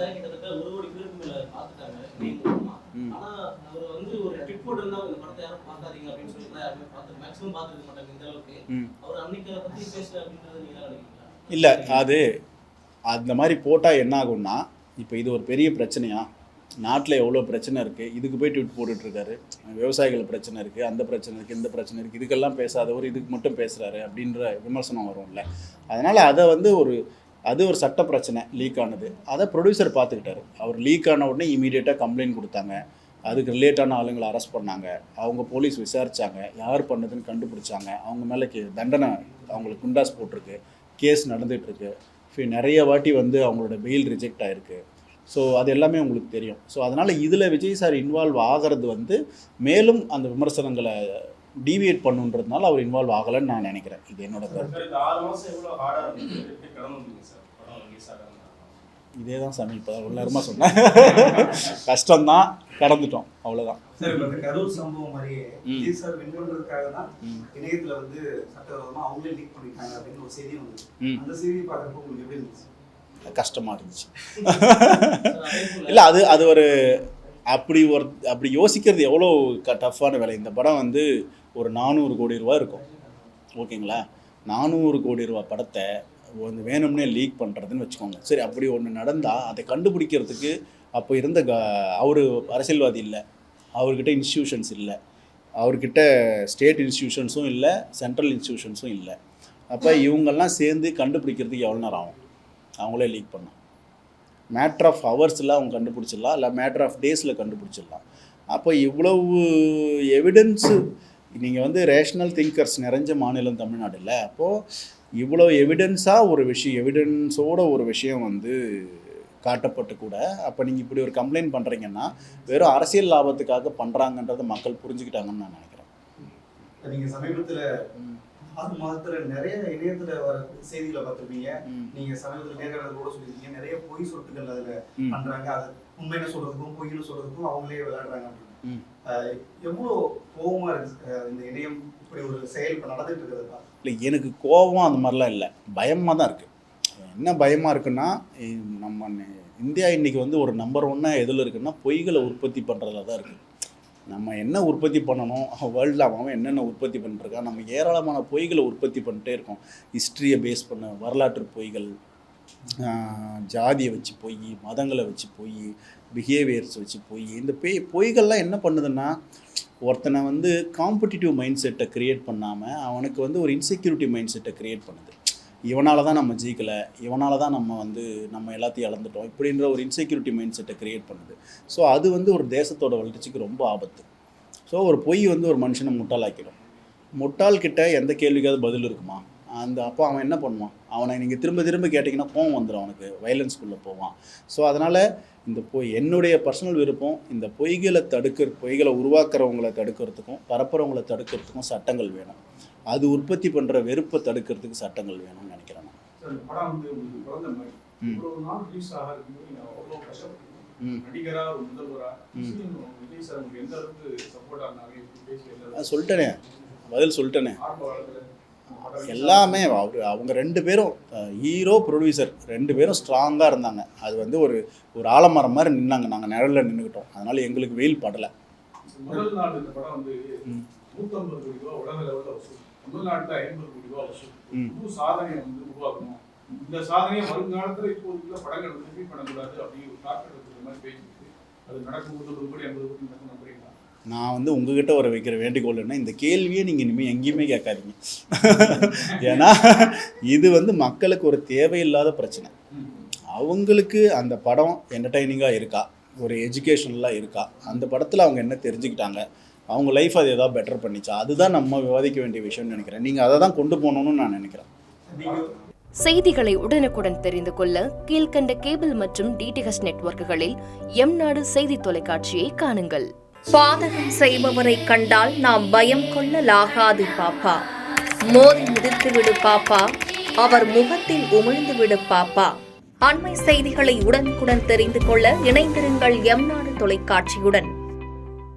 படத்தை கிட்டத்தட்ட 1 கோடி பேருக்கு மேல பார்த்துட்டாங்க. ஆனா அவர் வந்து ஒரு ட்விட் போட்டிருந்தா இந்த படத்தை யாரும் பார்க்காதீங்க அப்படின்னு சொல்லி யாருமே மேக்ஸிமம் பார்த்துருக்க மாட்டாங்க இந்த அளவுக்கு. அவர் அன்னைக்கு அதை பத்தி பேசல அப்படின்றது நீங்க நினைக்கிறீங்களா? இல்லை, அது அந்த மாதிரி போட்டால் என்ன ஆகும்னா, இப்போ இது ஒரு பெரிய பிரச்சனையா, நாட்டில் எவ்வளோ பிரச்சனை இருக்குது, இதுக்கு போய் ட்வீட் போட்டுட்ருக்காரு, விவசாயிகள் பிரச்சனை இருக்குது, அந்த பிரச்சனை இருக்குது, இந்த பிரச்சனை இருக்குது, இதுக்கெல்லாம் பேசாதவர் இதுக்கு மட்டும் பேசுகிறாரு அப்படின்ற விமர்சனம் வரும்ல. அதனால் அதை வந்து அது ஒரு சட்ட பிரச்சனை லீக் ஆனது. அதை ப்ரொடியூசர் பார்த்துக்கிட்டாரு. அவர் லீக் ஆன உடனே இமீடியட்டாக கம்ப்ளைண்ட் கொடுத்தாங்க, அதுக்கு ரிலேட்டான ஆளுங்களை அரெஸ்ட் பண்ணாங்க, அவங்க போலீஸ் விசாரித்தாங்க, யார் பண்ணதுன்னு கண்டுபிடிச்சாங்க, அவங்க மேலே தண்டனை, அவங்களுக்கு குண்டாஸ் போட்டிருக்கு, கேஸ் நடந்துகிட்ருக்கு, நிறைய வாட்டி வந்து அவங்களோட பெயில் ரிஜெக்ட் ஆகிருக்கு. ஸோ அது எல்லாமே உங்களுக்கு தெரியும். ஸோ அதனால் இதில் விஜய் சார் இன்வால்வ் ஆகிறது வந்து மேலும் அந்த விமர்சனங்களை டீவியேட் பண்ணுன்றதுனால அவர் இன்வால்வ் ஆகலைன்னு நான் நினைக்கிறேன். இது என்னோட கருத்து. இதே தான் சாமி இப்போ உள்ளாரமாக சொன்னேன். கஷ்டம்தான், கடந்துட்டோம், அவ்வளோதான். கரூர் சம்பவம் மாதிரியே விஜய் சார் வின் பண்றதுக்காக தான் இணையத்தில் வந்து சட்டவிரோதமாக அவங்களே லீக் பண்ணிட்டாங்க அப்படின்னு ஒரு செய்தி வந்து, அந்த செய்தியை பார்க்குறப்போ உங்களுக்கு எப்படி இருந்துச்சு? கஷ்டமாக இருந்துச்சு. இல்லை, அது ஒரு அப்படி யோசிக்கிறது எவ்வளோ டஃப்பான வேலை. இந்த படம் வந்து ஒரு 400 கோடி ரூபா இருக்கும், ஓகேங்களா? 400 கோடி ரூபா படத்தை வந்து வேணும்னே லீக் பண்ணுறதுன்னு வச்சுக்கோங்க. சரி, அப்படி ஒன்று நடந்தால் அதை கண்டுபிடிக்கிறதுக்கு அப்போ இருந்த அவர் அரசியல்வாதி இல்லை, அவர்கிட்ட இன்ஸ்டியூஷன்ஸ் இல்லை, அவர்கிட்ட ஸ்டேட் இன்ஸ்டியூஷன்ஸும் இல்லை, சென்ட்ரல் இன்ஸ்டியூஷன்ஸும் இல்லை. அப்போ இவங்கெல்லாம் சேர்ந்து கண்டுபிடிக்கிறதுக்கு எவ்வளோ நேரம் ஆகும்? அவங்களே லீக் பண்ணோம். மேட்ரு ஆஃப் ஹவர்ஸில் அவங்க கண்டுபிடிச்சிடலாம், இல்லை மேட்ரு ஆஃப் டேஸில் கண்டுபிடிச்சிடலாம். அப்போ இவ்வளவு எவிடன்ஸு, நீங்கள் வந்து ரேஷ்னல் திங்கர்ஸ் நிறைஞ்ச மாநிலம் தமிழ்நாடு இல்லை. அப்போது இவ்வளோ எவிடன்ஸாக ஒரு விஷயம், எவிடன்ஸோட ஒரு விஷயம் வந்து காட்டப்பட்டு கூட அப்போ நீங்கள் இப்படி ஒரு கம்ப்ளைண்ட் பண்ணுறீங்கன்னா வெறும் அரசியல் லாபத்துக்காக பண்ணுறாங்கன்றதை மக்கள் புரிஞ்சுக்கிட்டாங்கன்னு நான் நினைக்கிறேன். நீங்கள் சமீபத்தில் 6 மாதத்துல நிறைய இணையத்துல வர செய்திகளை பார்த்துருப்பீங்க. நீங்க சமீபத்தில் நேர்காணல் கூட சொல்லியிருக்கீங்க, நிறைய பொய் சொட்டுகள் அதுல பண்றாங்க, அது உண்மையில சொல்றதுக்கும் பொய்னு சொல்றதுக்கும் அவங்களே விளையாடுறாங்க அப்படின்னு. எவ்வளோ கோபமா இருக்கு இந்த இணையம் இப்படி ஒரு செயல் இப்போ நடந்துட்டு இருக்கிறதா? இல்லை, எனக்கு கோபம் அந்த மாதிரிலாம் இல்லை, பயமாக தான் இருக்குது. என்ன பயமாக இருக்குன்னா, நம்ம இந்தியா இன்றைக்கி வந்து ஒரு நம்பர் 1 எதில் இருக்குன்னா பொய்களை உற்பத்தி பண்ணுறதுல தான் இருக்குது. நம்ம என்ன உற்பத்தி பண்ணணும், வேர்ல்டில் அவன் என்னென்ன உற்பத்தி பண்ணிட்டுருக்கான், நம்ம ஏராளமான பொய்களை உற்பத்தி பண்ணிட்டே இருக்கோம். ஹிஸ்ட்ரியை பேஸ் பண்ண வரலாற்று பொய்கள், ஜாதியை வச்சு பொய், மதங்களை வச்சு பொய், பிஹேவியர்ஸ் வச்சு பொய். இந்த பொய்கள்லாம் என்ன பண்ணுதுன்னா, ஒருத்தனை வந்து காம்படிட்டிவ் மைண்ட் செட்டை க்ரியேட் பண்ணாமல் அவனுக்கு வந்து ஒரு இன்செக்யூரிட்டி மைண்ட் செட்டை க்ரியேட் பண்ணுது. இவனால தான் நம்ம ஜெயிக்கலை, இவனால தான் நம்ம எல்லாத்தையும் இழந்துட்டோம், இப்படின்ற ஒரு இன்செக்யூரிட்டி மைண்ட் செட்டை க்ரியேட் பண்ணுது. ஸோ அது வந்து ஒரு தேசத்தோட வளர்ச்சிக்கு ரொம்ப ஆபத்து. ஸோ ஒரு பொய் வந்து ஒரு மனுஷனை முட்டாளாக்கிடும். முட்டாள்கிட்ட எந்த கேள்விக்காவது பதில் இருக்குமா? அப்போ அவன் என்ன பண்ணுவான்? அவனை நீங்கள் திரும்ப திரும்ப கேட்டிங்கன்னா கோவம் வந்துடும், அவனுக்கு வயலன்ஸ்குள்ளே போவான். ஸோ அதனால் இந்த என்னுடைய பர்சனல் விருப்பம், இந்த பொய்களை உருவாக்குறவங்களை தடுக்கிறதுக்கும் பரப்புறவங்களை தடுக்கிறதுக்கும் சட்டங்கள் வேணும். அது உற்பத்தி பண்ணுற வெறுப்பை தடுக்கிறதுக்கு சட்டங்கள் வேணும்னு நினைக்கிறேன். சொல்லிட்டேனே, பதில் சொல்லிட்டேனே. எல்லாமே அவங்க 2 பேரும், ஹீரோ ப்ரொடியூசர் 2 பேரும் ஸ்ட்ராங்காக இருந்தாங்க. அது வந்து ஒரு ஆலமரம் மாதிரி நின்னாங்க, நாங்கள் நிழலில் நின்றுக்கிட்டோம். அதனால் எங்களுக்கு வெயில் படலை. முதல் நாள் இந்த படம் வந்து 150 கோடி ரூபா உலக லெவலில் வசூல், தமிழ்நாட்டில் 50 கோடி ரூபா வசூல். புது சாதனையை வந்து உருவாக்கணும். இந்த சாதனையை வருங்காலத்தில் இப்போதுக்குள்ள படங்கள் வந்து ரிப்பீட் பண்ணக்கூடாது அப்படின்னு ஒரு டாக்டர் இருக்கிற மாதிரி பேசிட்டு அது நடக்கும். 150 கோடி 50 கோடி நடக்கும் நம்புறீங்களா? நான் வந்து உங்ககிட்ட ஒரு வைக்கிற வேண்டுகோள்னா, இந்த கேள்வியை நீங்கள் இனிமேல் எங்கேயுமே கேட்காதீங்க. ஏன்னா இது வந்து மக்களுக்கு ஒரு தேவையில்லாத பிரச்சனை. அவங்களுக்கு அந்த படம் என்டர்டைனிங்காக இருக்கா, ஒரு எஜுகேஷனலாக இருக்கா, அந்த படத்தில் அவங்க என்ன தெரிஞ்சுக்கிட்டாங்க, அவங்க லைஃப் அது ஏதாவது பெட்டர் பண்ணிச்சா, அதுதான் நம்ம விவாதிக்க வேண்டிய விஷயம்னு நினைக்கிறேன். நீங்கள் அதை தான் கொண்டு போகணும்னு நான் நினைக்கிறேன். செய்திகளை உடனுக்குடன் தெரிந்து கொள்ள கீழ்கண்ட கேபிள் மற்றும் டிடிஹெச் நெட்வொர்க்குகளில் எம்நாடு செய்தி தொலைக்காட்சியை காணுங்கள். பாதகம் செய்பவரை கண்டால் நாம் பயம் கொள்ளலாகாது பாப்பா. மோதி மிதித்து விடு பாப்பா, அவர் முகத்தில் உமிழ்ந்து விடு பாப்பா. அண்மை செய்திகளை உடனுக்குடன் தெரிந்து கொள்ள இணைந்திருங்கள் எம்நாடு தொலைக்காட்சியுடன்.